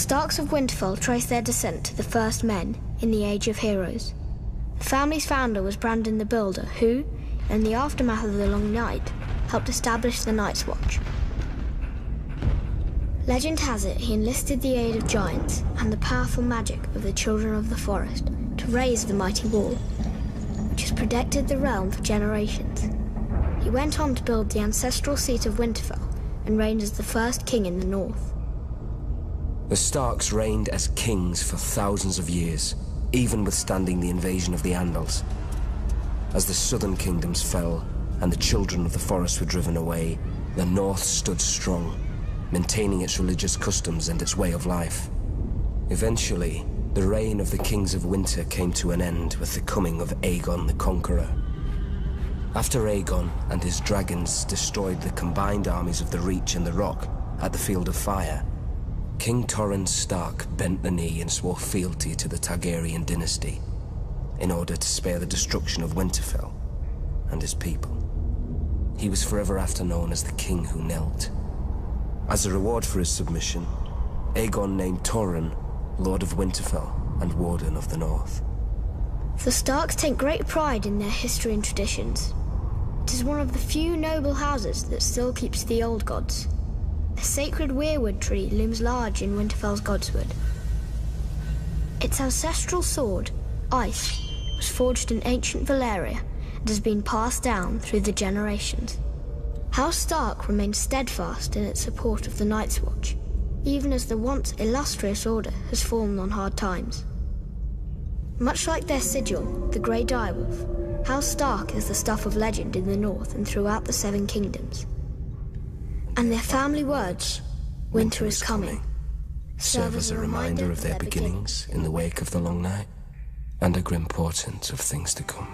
Starks of Winterfell trace their descent to the first men in the Age of Heroes. The family's founder was Brandon the Builder, who, in the aftermath of the Long Night, helped establish the Night's Watch. Legend has it he enlisted the aid of giants and the powerful magic of the Children of the Forest to raise the mighty wall, which has protected the realm for generations. He went on to build the ancestral seat of Winterfell and reigned as the first king in the north. The Starks reigned as kings for thousands of years, even withstanding the invasion of the Andals. As the southern kingdoms fell and the Children of the Forest were driven away, the north stood strong, maintaining its religious customs and its way of life. Eventually, the reign of the Kings of Winter came to an end with the coming of Aegon the Conqueror. After Aegon and his dragons destroyed the combined armies of the Reach and the Rock at the Field of Fire, King Torrhen Stark bent the knee and swore fealty to the Targaryen dynasty in order to spare the destruction of Winterfell and his people. He was forever after known as the King Who Knelt. As a reward for his submission, Aegon named Torrhen Lord of Winterfell and Warden of the North. The Starks take great pride in their history and traditions. It is one of the few noble houses that still keeps the old gods. A sacred weirwood tree looms large in Winterfell's Godswood. Its ancestral sword, Ice, was forged in ancient Valyria and has been passed down through the generations. House Stark remains steadfast in its support of the Night's Watch, even as the once illustrious order has fallen on hard times. Much like their sigil, the Grey Direwolf, House Stark is the stuff of legend in the north and throughout the Seven Kingdoms. And their family words, "Winter is coming," serve as a reminder of their beginnings in the wake of the Long Night, and a grim portent of things to come.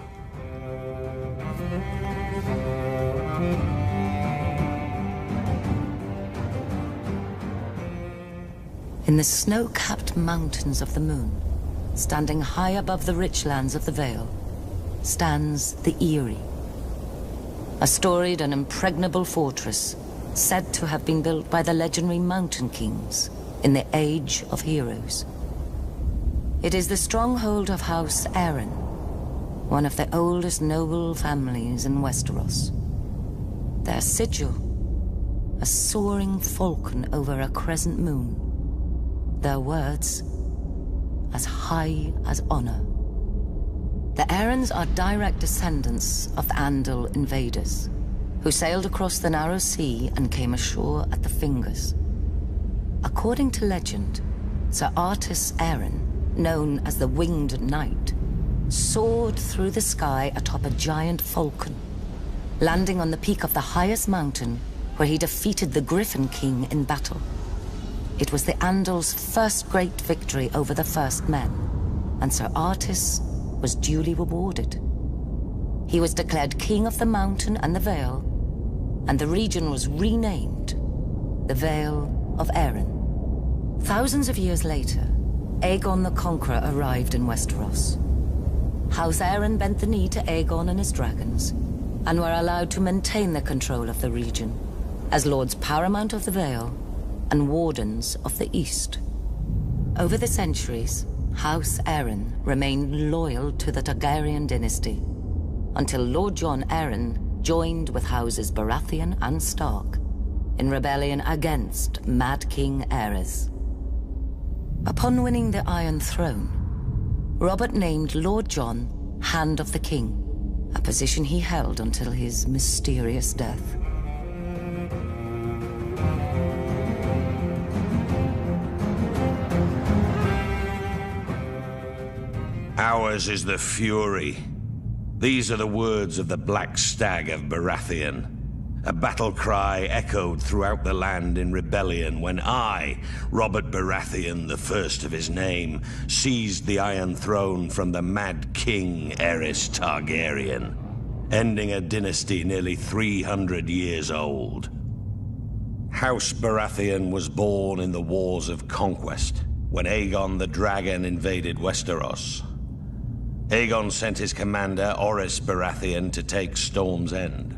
In the snow-capped mountains of the moon, standing high above the rich lands of the Vale, stands the Eyrie, a storied and impregnable fortress said to have been built by the legendary Mountain Kings in the Age of Heroes. It is the stronghold of House Arryn, one of the oldest noble families in Westeros. Their sigil, a soaring falcon over a crescent moon. Their words, as high as honor. The Arryns are direct descendants of the Andal invaders, who sailed across the narrow sea and came ashore at the Fingers. According to legend, Sir Artus Arryn, known as the Winged Knight, soared through the sky atop a giant falcon, landing on the peak of the highest mountain where he defeated the Griffin King in battle. It was the Andal's first great victory over the First Men, and Sir Artus was duly rewarded. He was declared King of the Mountain and the Vale, and the region was renamed the Vale of Arryn. Thousands of years later, Aegon the Conqueror arrived in Westeros. House Arryn bent the knee to Aegon and his dragons, and were allowed to maintain the control of the region as Lords Paramount of the Vale and Wardens of the East. Over the centuries, House Arryn remained loyal to the Targaryen dynasty, until Lord Jon Arryn joined with Houses Baratheon and Stark in rebellion against Mad King Aerys. Upon winning the Iron Throne, Robert named Lord Jon Hand of the King, a position he held until his mysterious death. Ours is the fury. These are the words of the Black Stag of Baratheon. A battle cry echoed throughout the land in rebellion when I, Robert Baratheon, the first of his name, seized the Iron Throne from the Mad King Aerys Targaryen, ending a dynasty nearly 300 years old. House Baratheon was born in the Wars of Conquest, when Aegon the Dragon invaded Westeros. Aegon sent his commander, Orys Baratheon, to take Storm's End.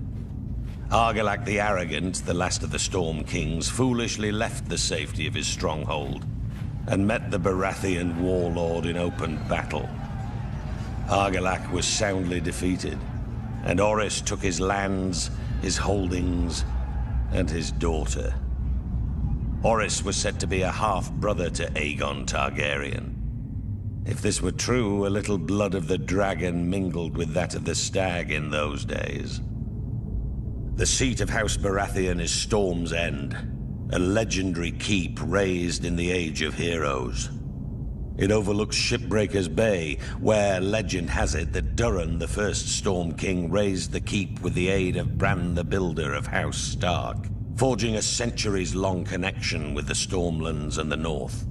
Argilac the Arrogant, the last of the Storm Kings, foolishly left the safety of his stronghold and met the Baratheon warlord in open battle. Argilac was soundly defeated, and Orys took his lands, his holdings, and his daughter. Orys was said to be a half-brother to Aegon Targaryen. If this were true, a little blood of the dragon mingled with that of the stag in those days. The seat of House Baratheon is Storm's End, a legendary keep raised in the Age of Heroes. It overlooks Shipbreaker's Bay, where legend has it that Durin, the first Storm King, raised the keep with the aid of Bran the Builder of House Stark, forging a centuries-long connection with the Stormlands and the North.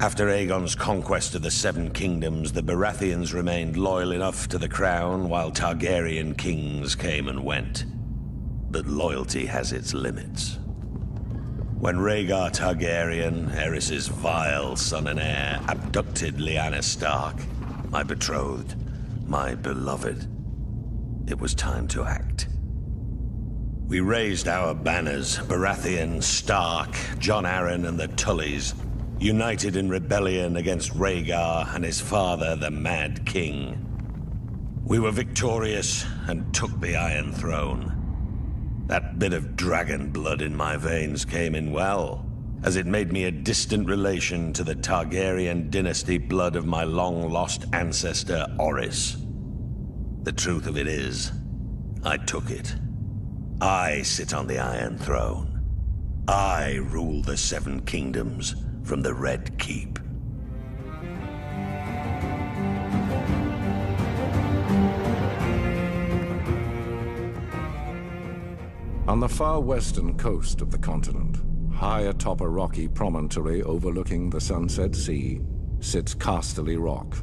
After Aegon's conquest of the Seven Kingdoms, the Baratheons remained loyal enough to the crown while Targaryen kings came and went. But loyalty has its limits. When Rhaegar Targaryen, Aerys's vile son and heir, abducted Lyanna Stark, my betrothed, my beloved, it was time to act. We raised our banners, Baratheon, Stark, Jon Arryn, and the Tullys, united in rebellion against Rhaegar and his father, the Mad King. We were victorious and took the Iron Throne. That bit of dragon blood in my veins came in well, as it made me a distant relation to the Targaryen dynasty blood of my long-lost ancestor, Orys. The truth of it is, I took it. I sit on the Iron Throne. I rule the Seven Kingdoms from the Red Keep. On the far western coast of the continent, high atop a rocky promontory overlooking the Sunset Sea, sits Casterly Rock,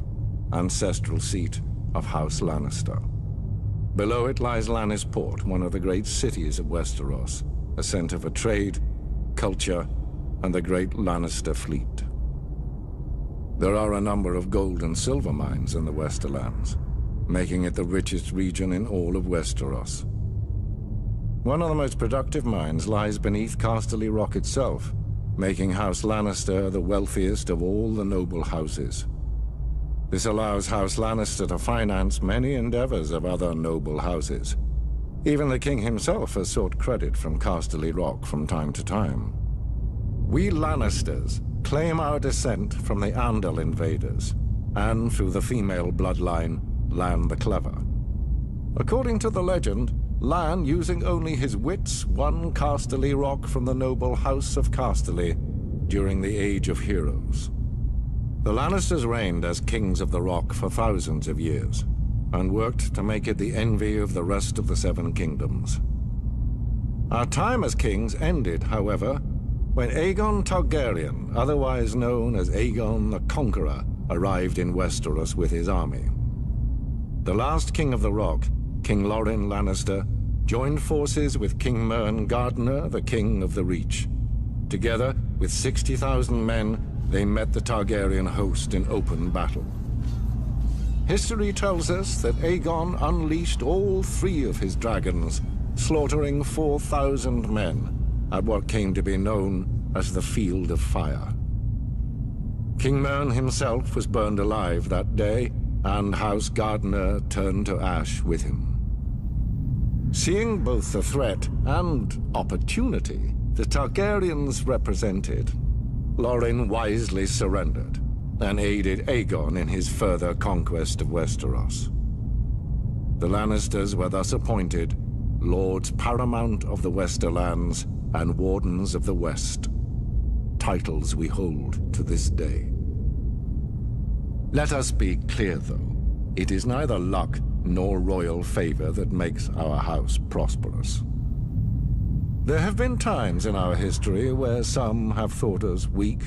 ancestral seat of House Lannister. Below it lies Lannisport, one of the great cities of Westeros, a center for trade, culture, and the great Lannister fleet. There are a number of gold and silver mines in the Westerlands, making it the richest region in all of Westeros. One of the most productive mines lies beneath Casterly Rock itself, making House Lannister the wealthiest of all the noble houses. This allows House Lannister to finance many endeavors of other noble houses. Even the king himself has sought credit from Casterly Rock from time to time. We Lannisters claim our descent from the Andal invaders, and through the female bloodline, Lann the Clever. According to the legend, Lann, using only his wits, won Casterly Rock from the noble House of Casterly during the Age of Heroes. The Lannisters reigned as kings of the Rock for thousands of years, and worked to make it the envy of the rest of the Seven Kingdoms. Our time as kings ended, however, when Aegon Targaryen, otherwise known as Aegon the Conqueror, arrived in Westeros with his army. The last king of the Rock, King Loren Lannister, joined forces with King Mern Gardener, the king of the Reach. Together, with 60,000 men, they met the Targaryen host in open battle. History tells us that Aegon unleashed all 3 of his dragons, slaughtering 4,000 men at what came to be known as the Field of Fire. King Mern himself was burned alive that day, and House Gardener turned to ash with him. Seeing both the threat and opportunity the Targaryens represented, Loren wisely surrendered and aided Aegon in his further conquest of Westeros. The Lannisters were thus appointed Lords Paramount of the Westerlands and Wardens of the West, titles we hold to this day. Let us be clear, though. It is neither luck nor royal favor that makes our house prosperous. There have been times in our history where some have thought us weak,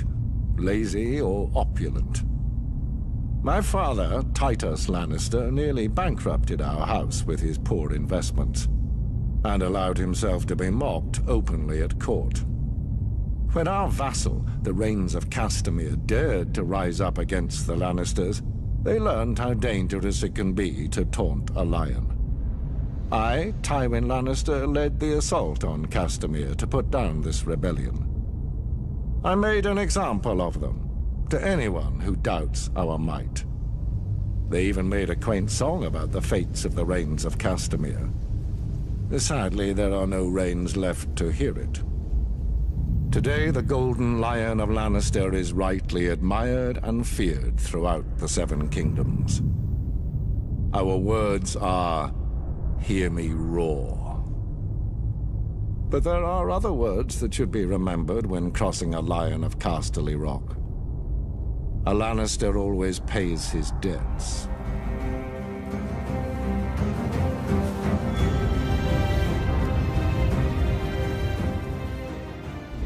lazy, or opulent. My father, Titus Lannister, nearly bankrupted our house with his poor investments, and allowed himself to be mocked openly at court. When our vassal, the Rains of Castamere, dared to rise up against the Lannisters, they learned how dangerous it can be to taunt a lion. I, Tywin Lannister, led the assault on Castamere to put down this rebellion. I made an example of them, to anyone who doubts our might. They even made a quaint song about the fates of the Rains of Castamere. Sadly, there are no Rains left to hear it. Today, the Golden Lion of Lannister is rightly admired and feared throughout the Seven Kingdoms. Our words are, "Hear me roar." But there are other words that should be remembered when crossing a Lion of Casterly Rock. A Lannister always pays his debts.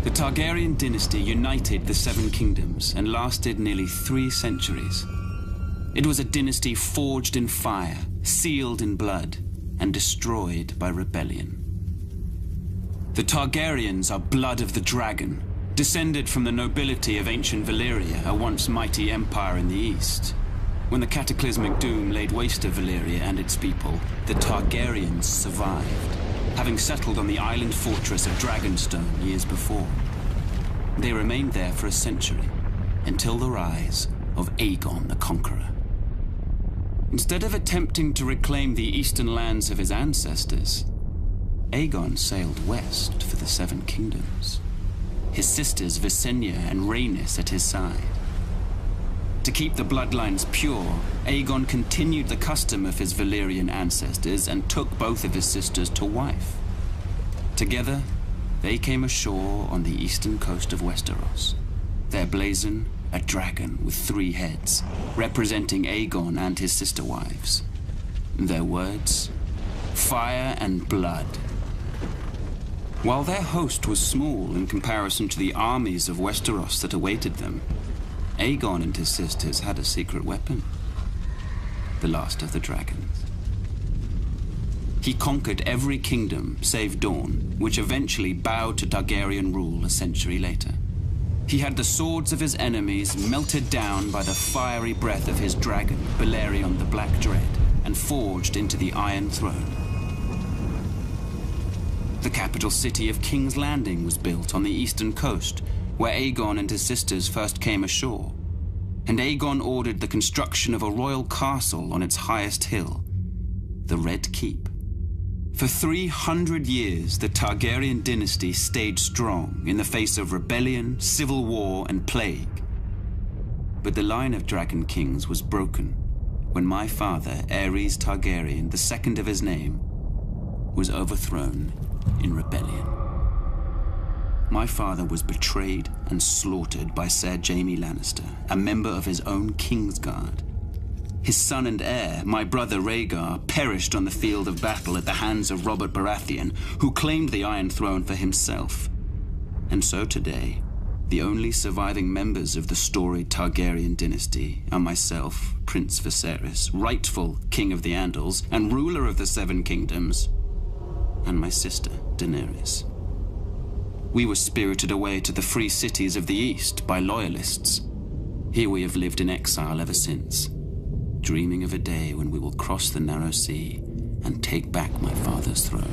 The Targaryen dynasty united the Seven Kingdoms and lasted nearly 3 centuries. It was a dynasty forged in fire, sealed in blood, and destroyed by rebellion. The Targaryens are blood of the dragon, descended from the nobility of ancient Valyria, a once mighty empire in the east. When the cataclysmic doom laid waste to Valyria and its people, the Targaryens survived, having settled on the island fortress of Dragonstone years before. They remained there for a century, until the rise of Aegon the Conqueror. Instead of attempting to reclaim the eastern lands of his ancestors, Aegon sailed west for the Seven Kingdoms, his sisters Visenya and Rhaenys at his side. To keep the bloodlines pure, Aegon continued the custom of his Valyrian ancestors and took both of his sisters to wife. Together, they came ashore on the eastern coast of Westeros, their blazon a dragon with 3 heads, representing Aegon and his sister wives. Their words, fire and blood. While their host was small in comparison to the armies of Westeros that awaited them, Aegon and his sisters had a secret weapon, the last of the dragons. He conquered every kingdom save Dorne, which eventually bowed to Targaryen rule a century later. He had the swords of his enemies melted down by the fiery breath of his dragon, Balerion the Black Dread, and forged into the Iron Throne. The capital city of King's Landing was built on the eastern coast, where Aegon and his sisters first came ashore, and Aegon ordered the construction of a royal castle on its highest hill, the Red Keep. For 300 years, the Targaryen dynasty stayed strong in the face of rebellion, civil war, and plague. But the line of Dragon Kings was broken when my father, Aerys Targaryen, the second of his name, was overthrown in rebellion. My father was betrayed and slaughtered by Ser Jaime Lannister, a member of his own Kingsguard. His son and heir, my brother Rhaegar, perished on the field of battle at the hands of Robert Baratheon, who claimed the Iron Throne for himself. And so today, the only surviving members of the storied Targaryen dynasty are myself, Prince Viserys, rightful King of the Andals and ruler of the Seven Kingdoms, and my sister, Daenerys. We were spirited away to the free cities of the East by loyalists. Here we have lived in exile ever since, dreaming of a day when we will cross the narrow sea and take back my father's throne.